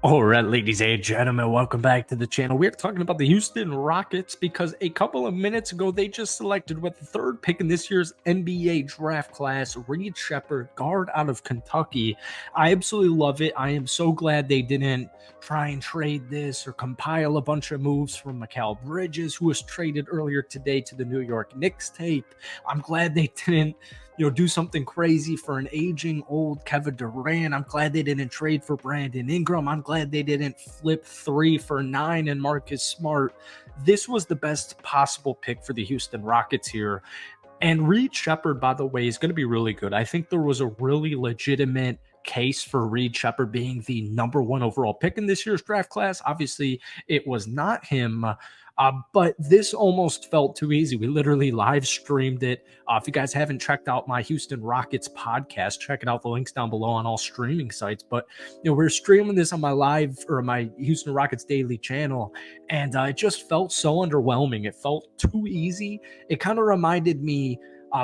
All right, ladies and gentlemen, welcome back to the channel. We're talking about the Houston Rockets because a couple of minutes ago, they just selected with the third pick in this year's NBA draft class, Reed Sheppard, guard out of Kentucky. I absolutely love it. I am so glad they didn't try and trade this or compile a bunch of moves from Mikal Bridges, who was traded earlier today to the New York Knicks tape. I'm glad they didn't do something crazy for an aging old Kevin Durant. I'm glad they didn't trade for Brandon Ingram. I'm glad they didn't flip 3 for 9 and Marcus Smart. This was the best possible pick for the Houston Rockets here. And Reed Sheppard, by the way, is going to be really good. I think there was a really legitimate case for Reed Sheppard being the number 1 overall pick in this year's draft class. Obviously, it was not him. But this almost felt too easy. We literally live streamed it. If you guys haven't checked out my Houston Rockets podcast, check it out. The link's down below on all streaming sites. But we're streaming this on my Houston Rockets daily channel, and it just felt so underwhelming. It felt too easy. It kind of reminded me.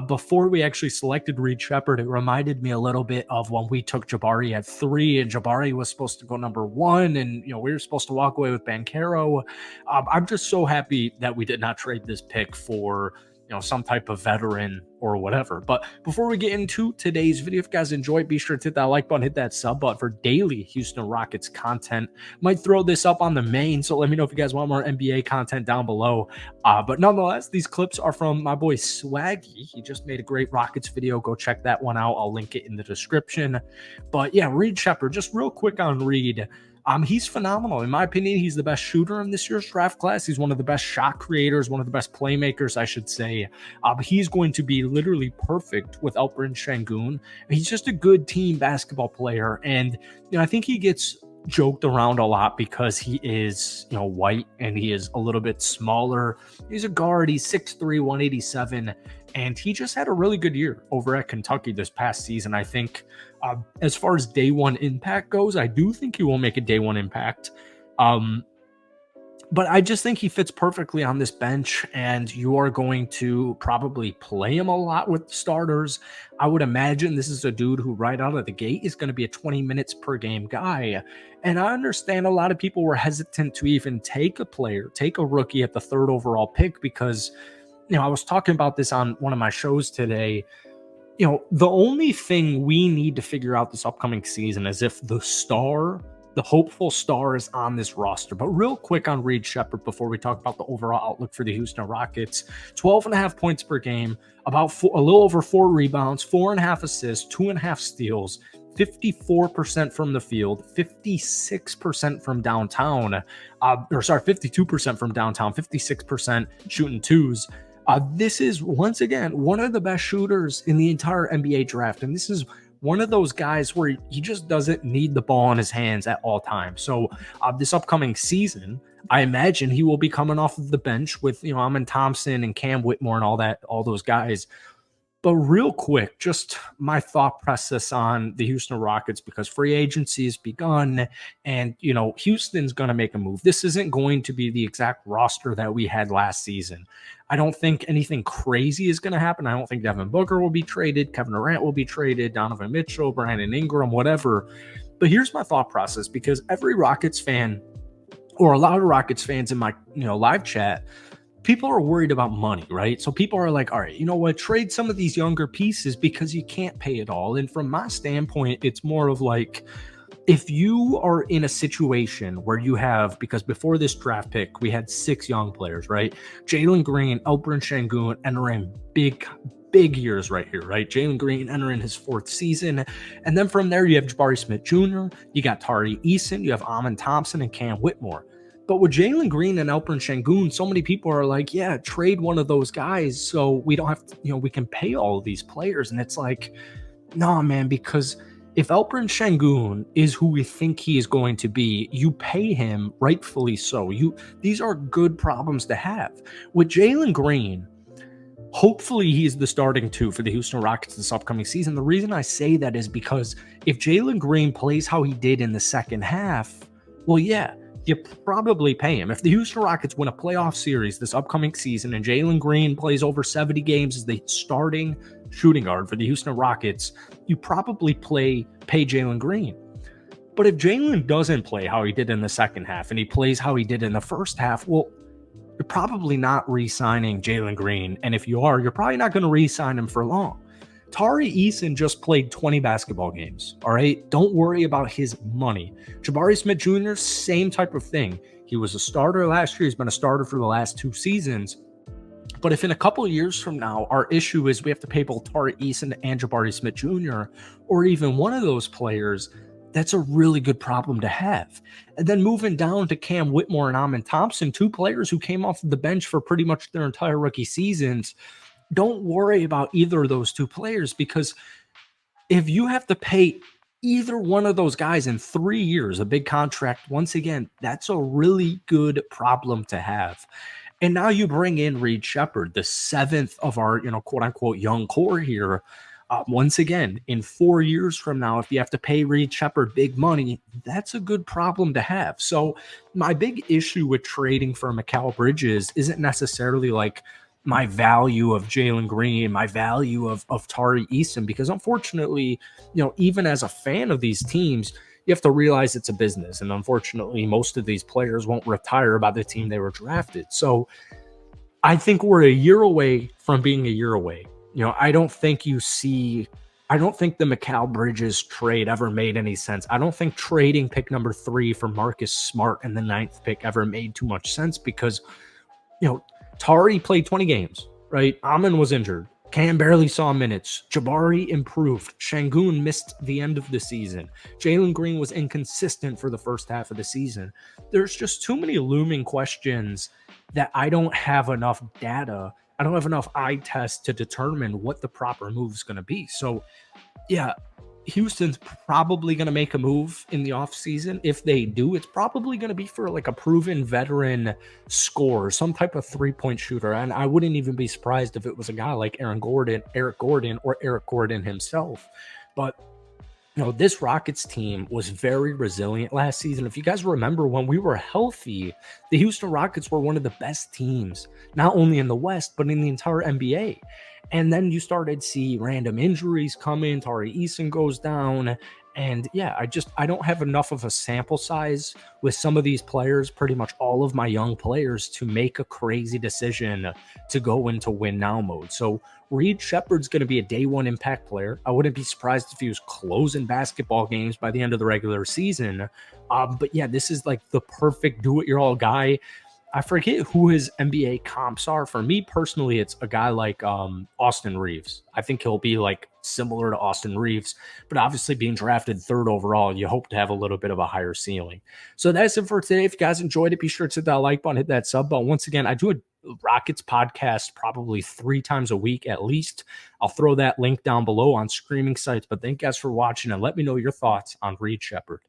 Before we actually selected Reed Sheppard, it reminded me a little bit of when we took Jabari at 3, and Jabari was supposed to go number 1, and we were supposed to walk away with Banchero. I'm just so happy that we did not trade this pick for some type of veteran or whatever. But before we get into today's video, if you guys enjoyed, be sure to hit that like button, hit that sub button for daily Houston Rockets content. Might throw this up on the main, so let me know if you guys want more NBA content down below. But nonetheless, these clips are from my boy Swaggy. He just made a great Rockets video. Go check that one out. I'll link it in the description. But yeah, Reed Sheppard, just real quick on Reed. He's phenomenal. In my opinion, he's the best shooter in this year's draft class. He's one of the best shot creators, one of the best playmakers, I should say. He's going to be literally perfect with Alperen Sengun. He's just a good team basketball player. And, I think he gets joked around a lot because he is, white and he is a little bit smaller. He's a guard. He's 6'3", 187. And he just had a really good year over at Kentucky this past season. I think as far as day one impact goes, I do think he will make a day one impact. But I just think he fits perfectly on this bench, and you are going to probably play him a lot with the starters. I would imagine this is a dude who right out of the gate is going to be a 20 minutes per game guy. And I understand a lot of people were hesitant to even take a rookie at the 3rd overall pick because, I was talking about this on one of my shows today. The only thing we need to figure out this upcoming season is if the hopeful star is on this roster. But real quick on Reed Sheppard before we talk about the overall outlook for the Houston Rockets, 12.5 points per game, a little over 4 rebounds, 4.5 assists, 2.5 steals, 54% from the field, 56% from downtown, 52% from downtown, 56% shooting twos. This is, once again, one of the best shooters in the entire NBA draft. And this is one of those guys where he just doesn't need the ball in his hands at all times. So this upcoming season, I imagine he will be coming off of the bench with, Amin Thompson and Cam Whitmore and all those guys. But real quick, just my thought process on the Houston Rockets, because free agency has begun and, Houston's going to make a move. This isn't going to be the exact roster that we had last season. I don't think anything crazy is going to happen. I don't think Devin Booker will be traded. Kevin Durant will be traded. Donovan Mitchell, Brandon Ingram, whatever. But here's my thought process, because every Rockets fan, or a lot of Rockets fans in my, live chat, people are worried about money, right? So people are like, all right, you know what? Trade some of these younger pieces because you can't pay it all. And from my standpoint, it's more of like, if you are in a situation where you have, because before this draft pick, we had 6 young players, right? Jalen Green, Alperen Sengun entering big years right here, right? Jalen Green entering his 4th season. And then from there, you have Jabari Smith Jr., you got Tari Eason, you have Amin Thompson and Cam Whitmore. But with Jalen Green and Alperen Sengun, so many people are like, yeah, trade one of those guys so we don't have to, we can pay all of these players. And it's like, nah, man, because if Alperen Sengun is who we think he is going to be, you pay him rightfully so. These are good problems to have. With Jalen Green, hopefully he's the starting 2 for the Houston Rockets this upcoming season. The reason I say that is because if Jalen Green plays how he did in the second half, well, yeah, you probably pay him. If the Houston Rockets win a playoff series this upcoming season and Jalen Green plays over 70 games as the starting shooting guard for the Houston Rockets, you probably pay Jalen Green. But if Jalen doesn't play how he did in the second half and he plays how he did in the first half, well, you're probably not re-signing Jalen Green. And if you are, you're probably not going to re-sign him for long. Tari Eason just played 20 basketball games, all right? Don't worry about his money. Jabari Smith Jr., same type of thing. He was a starter last year. He's been a starter for the last 2 seasons. But if in a couple of years from now, our issue is we have to pay both Tari Eason and Jabari Smith Jr., or even one of those players, that's a really good problem to have. And then moving down to Cam Whitmore and Amin Thompson, 2 players who came off the bench for pretty much their entire rookie seasons. Don't worry about either of those 2 players, because if you have to pay either one of those guys in 3 years, a big contract, once again, that's a really good problem to have. And now you bring in Reed Sheppard, the 7th of our, quote unquote, young core here. Once again, in 4 years from now, if you have to pay Reed Sheppard big money, that's a good problem to have. So my big issue with trading for Mikal Bridges isn't necessarily like my value of Jalen Green, my value of Tari Eason, because unfortunately, even as a fan of these teams, you have to realize it's a business. And unfortunately, most of these players won't retire by the team they were drafted. So I think we're a year away from being a year away. I don't think the Mikal Bridges trade ever made any sense. I don't think trading pick number 3 for Marcus Smart and the 9th pick ever made too much sense, because, Tari played 20 games, right? Amin was injured. Cam barely saw minutes. Jabari improved. Şengün missed the end of the season. Jalen Green was inconsistent for the first half of the season. There's just too many looming questions that I don't have enough data. I don't have enough eye tests to determine what the proper move is going to be. So, yeah, Houston's probably going to make a move in the offseason. If they do, it's probably going to be for like a proven veteran scorer, some type of 3-point shooter. And I wouldn't even be surprised if it was a guy like Eric Gordon, or Eric Gordon himself. But this Rockets team was very resilient last season. If you guys remember, when we were healthy, the Houston Rockets were one of the best teams, not only in the West, but in the entire NBA. And then you started to see random injuries come in. Tari Eason goes down. And yeah, I don't have enough of a sample size with some of these players, pretty much all of my young players, to make a crazy decision to go into win now mode. So Reed Sheppard's going to be a day 1 impact player. I wouldn't be surprised if he was closing basketball games by the end of the regular season. But yeah, this is like the perfect do-it-your-all guy. I forget who his NBA comps are. For me personally, it's a guy like Austin Reeves. I think he'll be like similar to Austin Reeves, but obviously being drafted 3rd overall, you hope to have a little bit of a higher ceiling. So that's it for today. If you guys enjoyed it, be sure to hit that like button, hit that sub button. Once again, I do a Rockets podcast probably 3 times a week at least. I'll throw that link down below on streaming sites, but thank you guys for watching, and let me know your thoughts on Reed Sheppard.